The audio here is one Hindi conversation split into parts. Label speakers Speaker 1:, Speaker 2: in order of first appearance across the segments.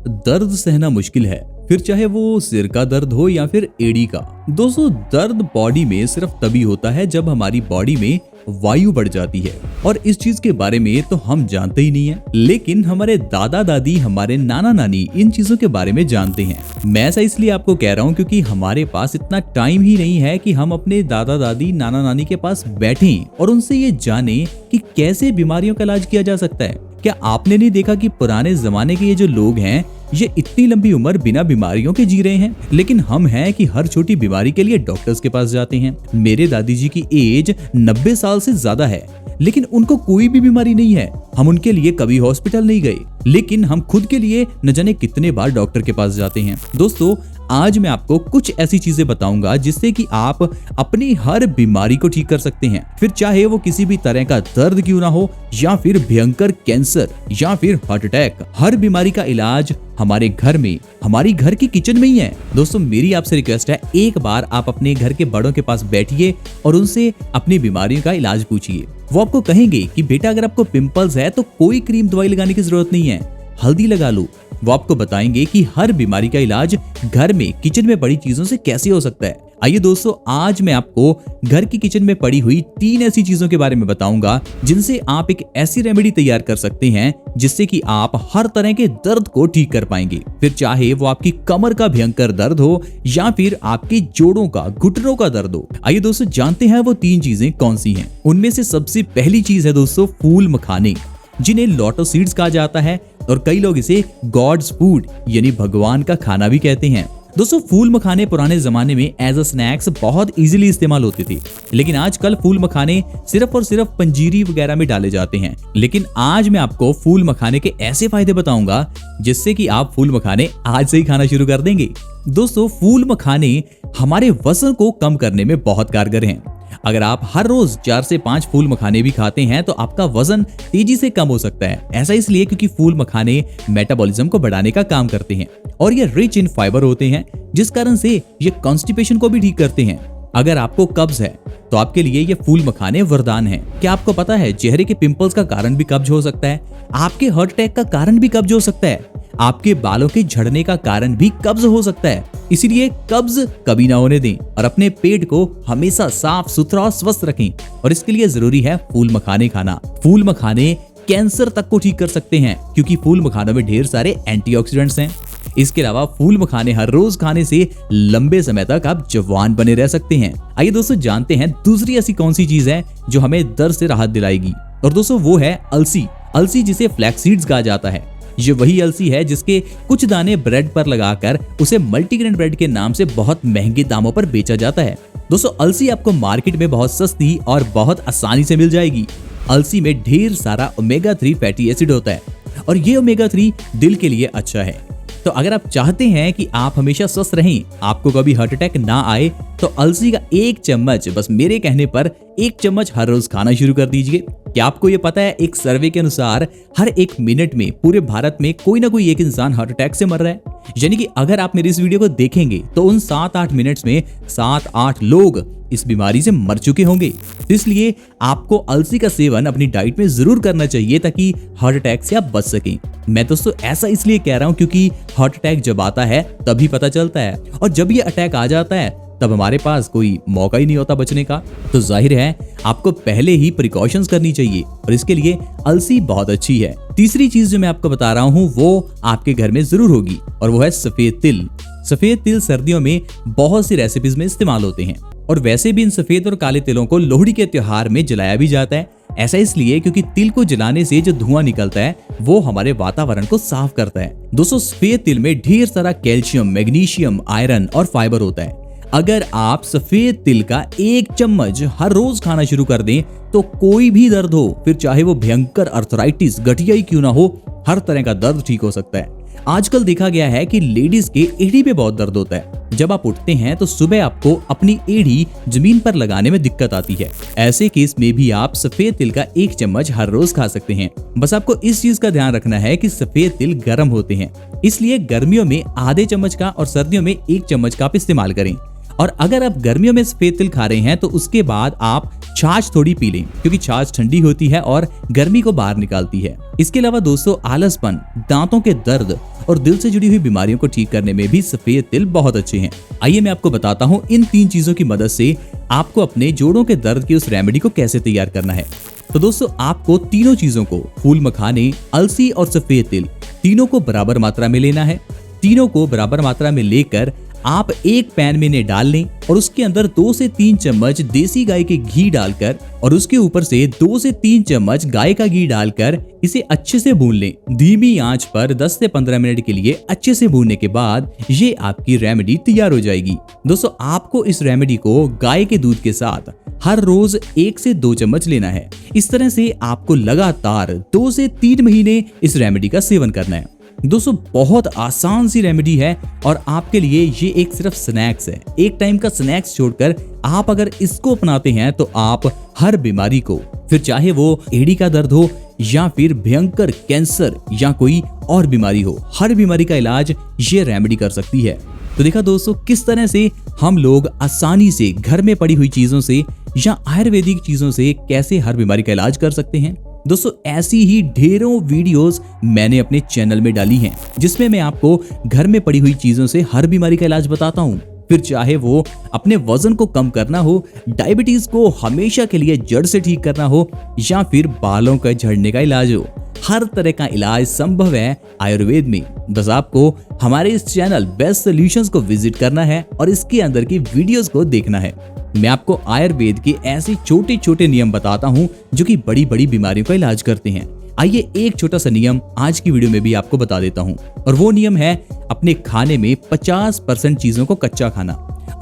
Speaker 1: दर्द सहना मुश्किल है, फिर चाहे वो सिर का दर्द हो या फिर एड़ी का। दोस्तों, दर्द बॉडी में सिर्फ तभी होता है जब हमारी बॉडी में वायु बढ़ जाती है, और इस चीज के बारे में तो हम जानते ही नहीं है, लेकिन हमारे दादा दादी, हमारे नाना नानी इन चीजों के बारे में जानते हैं। मैं ऐसा इसलिए आपको कह रहा हूँ क्योंकि हमारे पास इतना टाइम ही नहीं है कि हम अपने दादा दादी, नाना नानी के पास बैठें और उनसे ये जाने कि कैसे बीमारियों का इलाज किया जा सकता है। क्या आपने नहीं देखा कि पुराने जमाने के ये जो लोग हैं, ये इतनी लंबी उम्र बिना बीमारियों के जी रहे हैं, लेकिन हम हैं कि हर छोटी बीमारी के लिए डॉक्टर्स के पास जाते हैं। मेरे दादी जी की एज 90 साल से ज्यादा है, लेकिन उनको कोई भी बीमारी नहीं है। हम उनके लिए कभी हॉस्पिटल नहीं गए, लेकिन हम खुद के लिए न जाने कितने बार डॉक्टर के पास जाते हैं। दोस्तों, आज मैं आपको कुछ ऐसी चीजें बताऊंगा जिससे कि आप अपनी हर बीमारी को ठीक कर सकते हैं, फिर चाहे वो किसी भी तरह का दर्द क्यों ना हो, या फिर भयंकर कैंसर, या फिर हार्ट अटैक। हर बीमारी का इलाज हमारे घर में, हमारी घर की किचन में ही है। दोस्तों, मेरी आपसे रिक्वेस्ट है, एक बार आप अपने घर के बड़ों के पास बैठिए और उनसे अपनी बीमारियों का इलाज पूछिए। वो आपको कहेंगे कि बेटा, अगर आपको पिंपल्स है तो कोई क्रीम दवाई लगाने की जरूरत नहीं है, हल्दी लगा लो। वो आपको बताएंगे कि हर बीमारी का इलाज घर में, किचन में पड़ी चीजों से कैसे हो सकता है। आइए दोस्तों, आज मैं आपको घर की किचन में पड़ी हुई 3 ऐसी चीजों के बारे में बताऊंगा जिनसे आप एक ऐसी रेमेडी तैयार कर सकते हैं जिससे कि आप हर तरह के दर्द को ठीक कर पाएंगे, फिर चाहे वो आपकी कमर का भयंकर दर्द हो या फिर आपके जोड़ों का, घुटनों का दर्द हो। आइए दोस्तों, जानते हैं वो 3 चीजें कौन सी हैं। उनमें से सबसे पहली चीज है दोस्तों फूल मखाने, जिन्हें लोटस सीड्स कहा जाता है, और कई लोग इसे गॉड्स फूड यानी भगवान का खाना भी कहते हैं। दोस्तों, फूल मखाने पुराने जमाने में एज अ स्नैक्स बहुत इजीली इस्तेमाल होते थे, लेकिन आजकल फूल मखाने सिर्फ और सिर्फ पंजीरी वगैरह में डाले जाते हैं। लेकिन आज मैं आपको फूल मखाने के ऐसे फायदे बताऊंगा जिससे कि आप फूल मखाने आज से ही खाना शुरू कर देंगे। दोस्तों, फूल मखाने हमारे वजन को कम करने में बहुत कारगर हैं। अगर आप हर रोज 4 से 5 फूल मखाने भी खाते हैं तो आपका वजन तेजी से कम हो सकता है। ऐसा इसलिए क्योंकि फूल मखाने मेटाबॉलिज्म को बढ़ाने का काम करते हैं और ये रिच इन फाइबर होते हैं, जिस कारण से ये कॉन्स्टिपेशन को भी ठीक करते हैं। अगर आपको कब्ज है तो आपके लिए ये फूल मखाने वरदान है। क्या आपको पता है, चेहरे के पिंपल्स का कारण भी कब्ज हो सकता है, आपके हार्ट अटैक का कारण भी कब्ज हो सकता है, आपके बालों के झड़ने का कारण भी कब्ज हो सकता है। इसीलिए कब्ज कभी ना होने दें और अपने पेट को हमेशा साफ सुथरा और स्वस्थ रखें, और इसके लिए जरूरी है फूल मखाने खाना। फूल मखाने कैंसर तक को ठीक कर सकते हैं क्योंकि फूल मखानों में ढेर सारे एंटीऑक्सीडेंट्स हैं। इसके अलावा फूल मखाने हर रोज खाने से लंबे समय तक आप जवान बने रह सकते हैं। आइए दोस्तों, जानते हैं दूसरी ऐसी कौन सी चीज है जो हमें दर्द से राहत दिलाएगी, और दोस्तों वो है अलसी। अलसी जिसे फ्लैक्स सीड्स कहा जाता है, ये वही अलसी है जिसके कुछ दाने ब्रेड पर लगाकर उसे मल्टीग्रेन ब्रेड के नाम से बहुत महंगे दामों पर बेचा जाता है। दोस्तों, अलसी आपको मार्केट में बहुत सस्ती और बहुत आसानी से मिल जाएगी। अलसी में ढेर सारा ओमेगा 3 फैटी एसिड होता है, और ये ओमेगा 3 दिल के लिए अच्छा है। तो अगर आप चाहते हैं कि आप हमेशा स्वस्थ रहें, आपको कभी हार्ट अटैक ना आए, तो अलसी का 1 चम्मच, बस मेरे कहने पर 1 चम्मच हर रोज खाना शुरू कर दीजिए। क्या आपको ये पता है, एक सर्वे के अनुसार हर 1 मिनट में पूरे भारत में कोई ना कोई एक इंसान हार्ट अटैक से मर रहा है। यानी कि अगर आप मेरी इस वीडियो को देखेंगे तो उन 7-8 मिनट्स में 7-8 लोग इस बीमारी से मर चुके होंगे। तो इसलिए आपको अलसी का सेवन अपनी डाइट में जरूर करना चाहिए ताकि हार्ट अटैक से आप बच सकें। मैं दोस्तों ऐसा इसलिए कह रहा हूं क्योंकि हार्ट अटैक जब आता है तभी पता चलता है, और जब ये अटैक आ जाता है तब हमारे पास कोई मौका ही नहीं होता बचने का। तो जाहिर है आपको पहले ही प्रिकॉशंस करनी चाहिए, और इसके लिए अलसी बहुत अच्छी है। तीसरी चीज जो मैं आपको बता रहा हूँ वो आपके घर में जरूर होगी, और वो है सफेद तिल। सफेद तिल सर्दियों में बहुत सी रेसिपीज में इस्तेमाल होते हैं, और वैसे भी इन सफेद और काले तिलों को लोहड़ी के त्योहार में जलाया भी जाता है। ऐसा इसलिए क्योंकि तिल को जलाने से जो धुआं निकलता है वो हमारे वातावरण को साफ करता है। दोस्तों, सफेद तिल में ढेर सारा कैल्शियम, मैग्नीशियम, आयरन और फाइबर होता है। अगर आप सफेद तिल का 1 चम्मच हर रोज खाना शुरू कर दें तो कोई भी दर्द हो, फिर चाहे वो भयंकर अर्थराइटिस, गठिया ही क्यों ना हो, हर तरह का दर्द ठीक हो सकता है। आजकल देखा गया है कि लेडीज के एड़ी पे बहुत दर्द होता है। जब आप उठते हैं तो सुबह आपको अपनी एड़ी जमीन पर लगाने में दिक्कत आती है। ऐसे केस में भी आप सफेद तिल का 1 चम्मच हर रोज खा सकते हैं। बस आपको इस चीज का ध्यान रखना है कि सफेद तिल गर्म होते हैं, इसलिए गर्मियों में आधे चम्मच का और सर्दियों में 1 चम्मच का आप इस्तेमाल करें। और अगर आप गर्मियों में सफेद तिल खा रहे हैं तो उसके बाद आप छाछ थोड़ी पी लें क्योंकि छाछ ठंडी होती है और गर्मी को बाहर निकालती है। इसके अलावा दोस्तों आलसपन, दांतों के दर्द और दिल से जुड़ी हुई बीमारियों को ठीक करने में भी सफेद तिल बहुत अच्छे हैं। आइए मैं आपको बताता हूँ इन 3 चीजों की मदद से आपको अपने जोड़ों के दर्द की उस रेमेडी को कैसे तैयार करना है। तो दोस्तों आपको तीनों चीजों को, फूल मखाने, अलसी और सफेद तिल, तीनों को बराबर मात्रा में लेना है। तीनों को बराबर मात्रा में लेकर आप एक पैन में इन्हें डाल लें और उसके अंदर 2 से 3 चम्मच देसी गाय के घी डालकर और उसके ऊपर से 2 से 3 चम्मच गाय का घी डालकर इसे अच्छे से भून लें। धीमी आंच पर 10 से 15 मिनट के लिए अच्छे से भूनने के बाद ये आपकी रेमेडी तैयार हो जाएगी। दोस्तों आपको इस रेमेडी को गाय के दूध के साथ हर रोज 1 से 2 चम्मच लेना है। इस तरह से आपको लगातार 2 से 3 महीने इस रेमेडी का सेवन करना है। दोस्तों बहुत आसान सी रेमेडी है और आपके लिए ये एक सिर्फ स्नैक्स है। एक टाइम का स्नैक्स छोड़कर आप अगर इसको अपनाते हैं तो आप हर बीमारी को, फिर चाहे वो एड़ी का दर्द हो या फिर भयंकर कैंसर या कोई और बीमारी हो, हर बीमारी का इलाज ये रेमेडी कर सकती है। तो देखा दोस्तों किस तरह से हम लोग आसानी से घर में पड़ी हुई चीजों से या आयुर्वेदिक चीजों से कैसे हर बीमारी का इलाज कर सकते हैं। दोस्तों ऐसी ही ढेरों वीडियोस मैंने अपने चैनल में डाली हैं जिसमें मैं आपको घर में पड़ी हुई चीजों से हर बीमारी का इलाज बताता हूँ। फिर चाहे वो अपने वजन को कम करना हो, डायबिटीज को हमेशा के लिए जड़ से ठीक करना हो या फिर बालों का झड़ने का इलाज हो, हर तरह का इलाज संभव है आयुर्वेद में। बस आपको हमारे इस चैनल बेस्ट सॉल्यूशंस को विजिट करना है और इसके अंदर की वीडियोस को देखना है। मैं आपको आयुर्वेद के ऐसे छोटे छोटे नियम बताता हूँ जो कि बड़ी बड़ी बीमारियों का इलाज करते हैं। आइए एक छोटा सा नियम आज की वीडियो में भी आपको बता देता हूँ और वो नियम है अपने खाने में 50% चीजों को कच्चा खाना।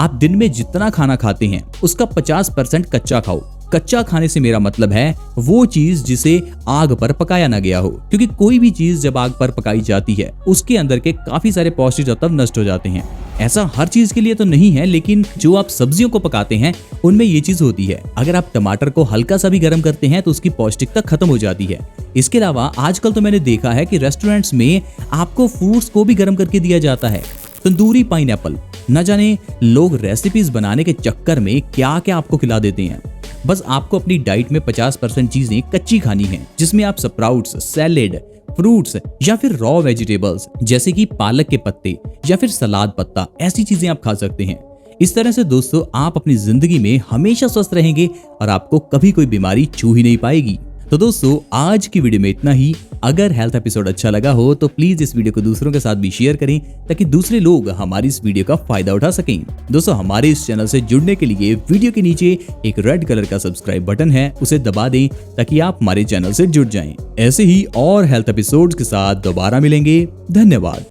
Speaker 1: आप दिन में जितना खाना खाते हैं उसका 50% कच्चा खाओ। कच्चा खाने से मेरा मतलब है वो चीज जिसे आग पर पकाया ना गया हो, क्योंकि कोई भी चीज जब आग पर पकाई जाती है उसके अंदर के काफी सारे पौष्टिक तत्व नष्ट हो जाते हैं। ऐसा हर चीज के लिए तो नहीं है, लेकिन जो आप सब्जियों को पकाते हैं उनमें ये चीज होती है। अगर आप टमाटर को हल्का सा भी गर्म करते हैं तो उसकी पौष्टिकता खत्म हो जाती है। इसके अलावा आजकल तो मैंने देखा है कि रेस्टोरेंट्स में आपको फ्रूट्स को भी गर्म करके दिया जाता है। तंदूरी पाइनएप्पल, न जाने लोग रेसिपीज बनाने के चक्कर में क्या क्या आपको खिला देते हैं। बस आपको अपनी डाइट में 50% चीजें कच्ची खानी है, जिसमें आप स्प्राउट्स, सैलेड, फ्रूट्स या फिर रॉ वेजिटेबल्स जैसे कि पालक के पत्ते या फिर सलाद पत्ता, ऐसी चीजें आप खा सकते हैं। इस तरह से दोस्तों आप अपनी जिंदगी में हमेशा स्वस्थ रहेंगे और आपको कभी कोई बीमारी छू ही नहीं पाएगी। तो दोस्तों आज की वीडियो में इतना ही। अगर हेल्थ एपिसोड अच्छा लगा हो तो प्लीज इस वीडियो को दूसरों के साथ भी शेयर करें ताकि दूसरे लोग हमारी इस वीडियो का फायदा उठा सकें। दोस्तों हमारे इस चैनल से जुड़ने के लिए वीडियो के नीचे एक रेड कलर का सब्सक्राइब बटन है, उसे दबा दें ताकि आप हमारे चैनल से जुड़ जाएं। ऐसे ही और हेल्थ एपिसोड्स के साथ दोबारा मिलेंगे। धन्यवाद।